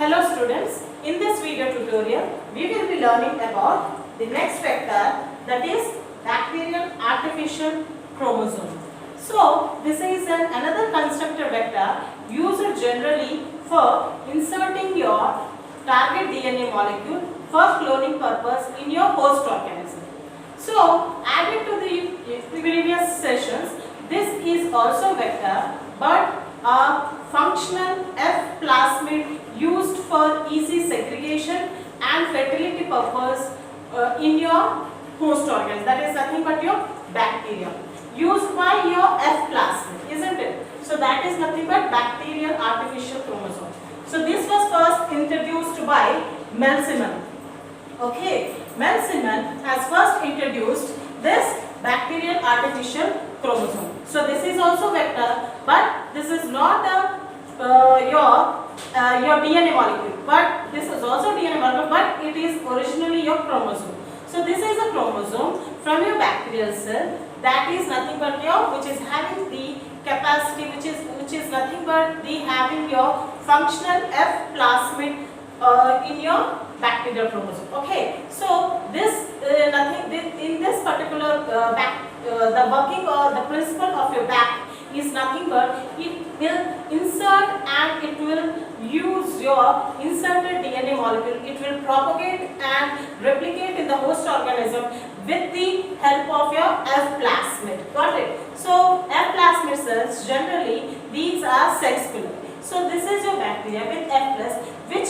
Hello students, in this video tutorial we will be learning about the next vector, that is bacterial artificial chromosome. So this is another constructor vector used generally for inserting your target DNA molecule for cloning purpose in your host organism. So added to the previous sessions, this is also vector but a functional F plasmid used for easy segregation and fertility purpose in your host organs, that is nothing but your bacteria, used by your F plasmid, isn't it? So that is nothing but bacterial artificial chromosome. So this was first introduced by Melsiman. Okay, Melsiman has first introduced this bacterial artificial chromosome. So this is also vector, but this is not your DNA molecule, but this is also DNA molecule, but it is originally your chromosome. So this is a chromosome from your bacterial cell, that is nothing but your, which is having the capacity, which is nothing but the having your functional F plasmid in your bacterial chromosome. Okay, so this in this particular the working or the principle of your back is nothing but it will insert and it will use your inserted DNA molecule. It will propagate and replicate in the host organism with the help of your F plasmid. Got it? So F plasmid cells generally these are sex pillar. So this is your bacteria with F plus which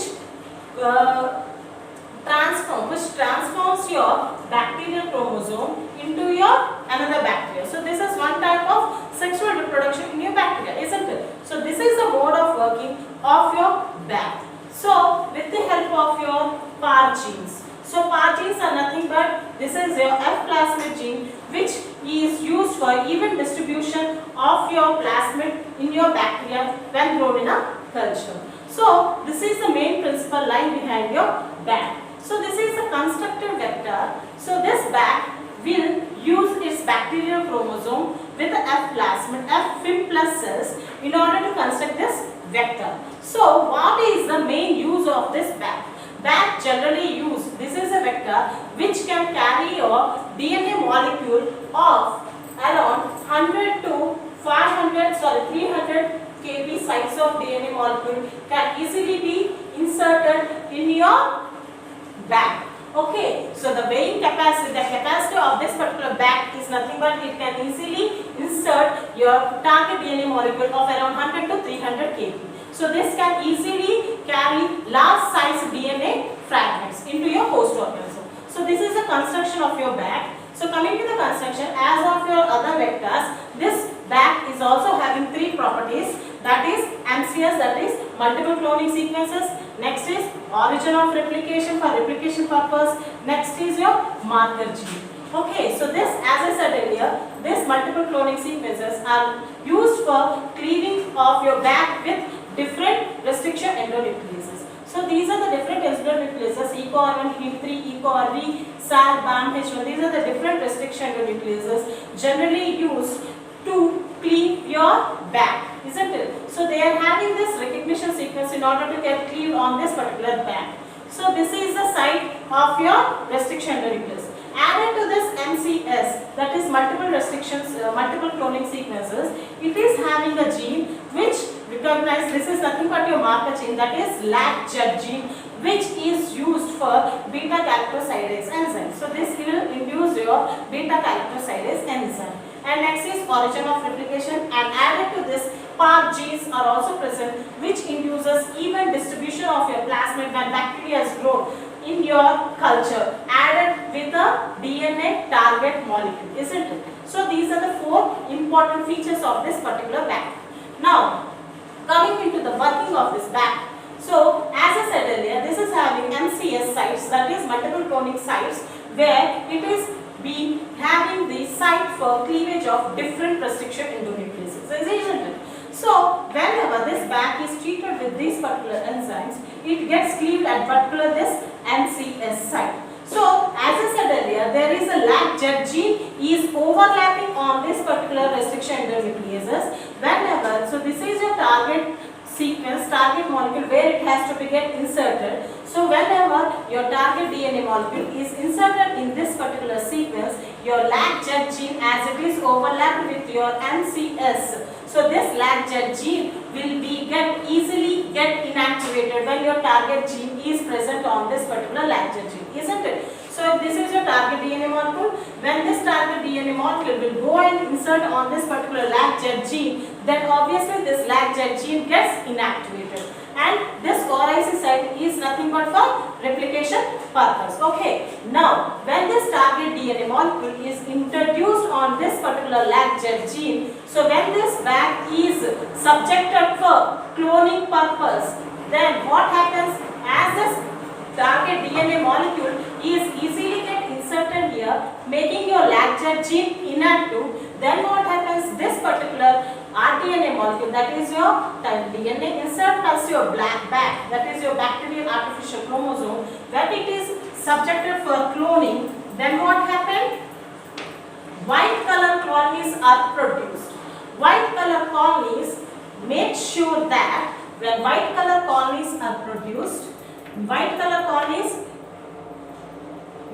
transforms your bacterial chromosome into your another bacteria. So this is one type of sexual reproduction in your bacteria, isn't it? So this is the mode of working of your bac. So with the help of your PAR genes. So PAR genes are nothing but this is your F plasmid gene which is used for even distribution of your plasmid in your bacteria when grown in a culture. So this is the main principle lying behind your bac. So this is the constructor vector. So this bac will use its bacterial chromosome with the F plasmid, F Fim plus cells in order to construct this vector. So what is the main use of this bac? Bac generally used, this is a vector which can carry your DNA molecule of around 100 to 300 kb size of DNA molecule can easily be inserted in your bac. Okay, so the weighing capacity, the capacity of this particular bac is nothing but it can easily insert your target DNA molecule of around 100 to 300 kb. So this can easily carry large size DNA fragments into your host organism. So this is the construction of your bac. So coming to the construction, as of your other vectors, this bac is also having three properties, that is MCS, that is multiple cloning sequences. Next is origin of replication for replication purpose. Next is your marker gene. Okay, so this, as I said earlier, these multiple cloning sequences are used for cleaving of your bac with different restriction endonucleases. So these are the different endonucleases, EcoR1, HEAP3, EcoRV, SAR, BAM-H1. These are the different restriction endonucleases generally used to cleave your bac, isn't it? So they are having this recognition sequence in order to get cleaved on this particular bac. So this is the site of your restriction endonuclease. Added to this MCS, that is multiple restrictions, multiple cloning sequences, it is having a gene which recognize, this is nothing but your marker gene, that is LAC-JET gene, which is used for beta-galactosidase enzyme. So this will induce your beta-galactosidase enzyme. And next is origin of replication, and added to this PAR genes are also present which induces even distribution of your plasmid when bacteria is grown in your culture, added with a DNA target molecule, isn't it? So these are the four important features of this particular bac. Now coming into the working of this bac. So as I said earlier, this is having MCS sites, that is multiple cloning sites, where it is be having the site for cleavage of different restriction endonucleases, isn't it? So whenever this bac is treated with these particular enzymes, it gets cleaved at particular this MCS site. So as I said earlier, there is a LAC-JET gene is overlapping on this particular restriction endonucleases. Whenever, so this is your target sequence, target molecule, where it has to be get inserted. So whenever your target DNA molecule is inserted in this particular sequence, your lag-Z gene, as it is overlapped with your NCS, so this lag-Z gene will be easily get inactivated when your target gene is present on this particular lag-Z gene, isn't it? So if this is your target DNA molecule, when this target DNA molecule will go and insert on this particular lag-Z gene, then obviously this lag-Z gene gets inactivated. And this core-IC site is nothing but for replication purpose. Okay. Now, when this target DNA molecule is introduced on this particular lag-Z gene, so when this bag is subjected for cloning purpose, then what happens? As this target DNA molecule is easily get inserted here, making your lag-Z gene inactive, then what happens? This particular rDNA molecule, that is your DNA insert plus your black bag, that is your bacterial artificial chromosome, when it is subjected for cloning, then what happened? White color colonies are produced. White color colonies make sure that when white color colonies are produced, white color colonies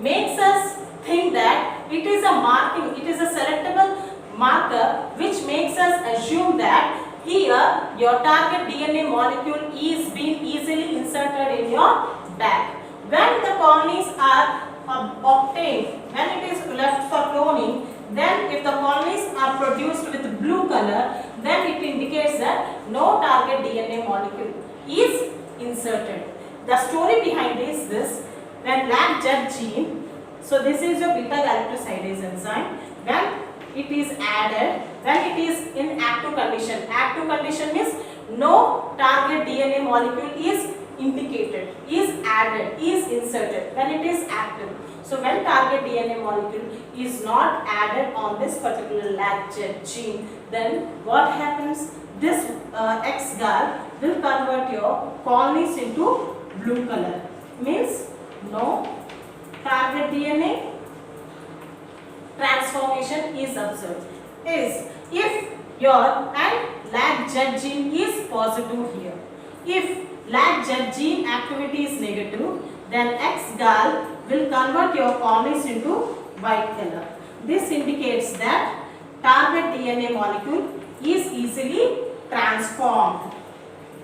makes us think that it is a marking, it is a selectable marker which makes us assume that here your target DNA molecule is being easily inserted in your bag. When the colonies are obtained, when it is left for cloning, then if the colonies are produced with blue color, then it indicates that no target DNA molecule is inserted. The story behind this when lag-Z gene, so this is your beta-galactosidase enzyme, when it is added, when it is in active condition. Active condition means no target DNA molecule is indicated, is added, is inserted when it is active. So when target DNA molecule is not added on this particular lag-Z gene, then what happens? This X-GAL will convert your colonies into blue color. Means no target DNA transformation is observed. Is if your lag-Z gene is positive here. If lag-Z gene activity is negative, then X-GAL will convert your colonies into white color. This indicates that target DNA molecule is easily transformed.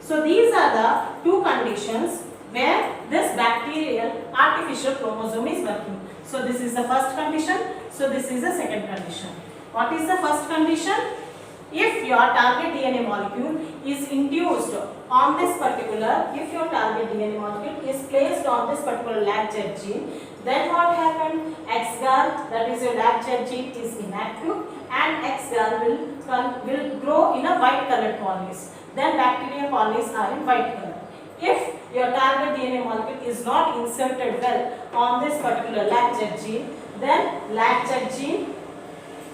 So these are the two conditions where this bacterial artificial chromosome is working. So this is the first condition. So this is the second condition. What is the first condition? If your target DNA molecule is induced on this particular, if your target DNA molecule is placed on this particular lag-Z gene, then what happened? X-GAL, that is your lag-Z gene, is inactive, and X-GAL will grow in a white colored colonies. Then bacterial colonies are in white color. If your target DNA molecule is not inserted well on this particular lag-Z gene, then lag-Z gene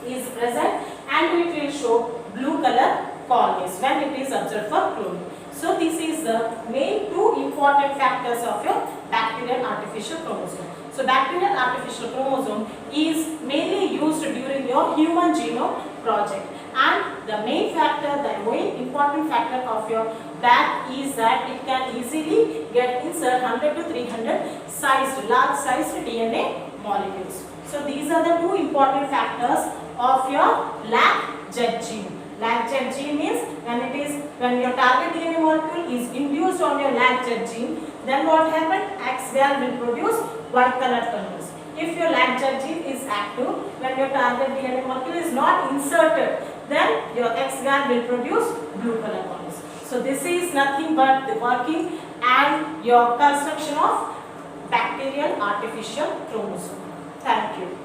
is present and it will show blue color colonies when it is observed for cloning. So this is the main two important factors of your bacterial artificial chromosome. So bacterial artificial chromosome is mainly used during your human genome project, and the main factor, the main important factor of your bag is that it can easily get insert 100 to 300 sized, large sized DNA molecules. So these are the two important factors of your lag-Z gene. Lag-Z gene means when your target DNA molecule is induced on your lag-Z gene, then what happens? X-GAL will produce white colored colors. If your lag-Z gene is active, when your target DNA molecule is not inserted, then your X-GAL will produce blue color colors. So this is nothing but the working and your construction of bacterial artificial chromosome. Thank you.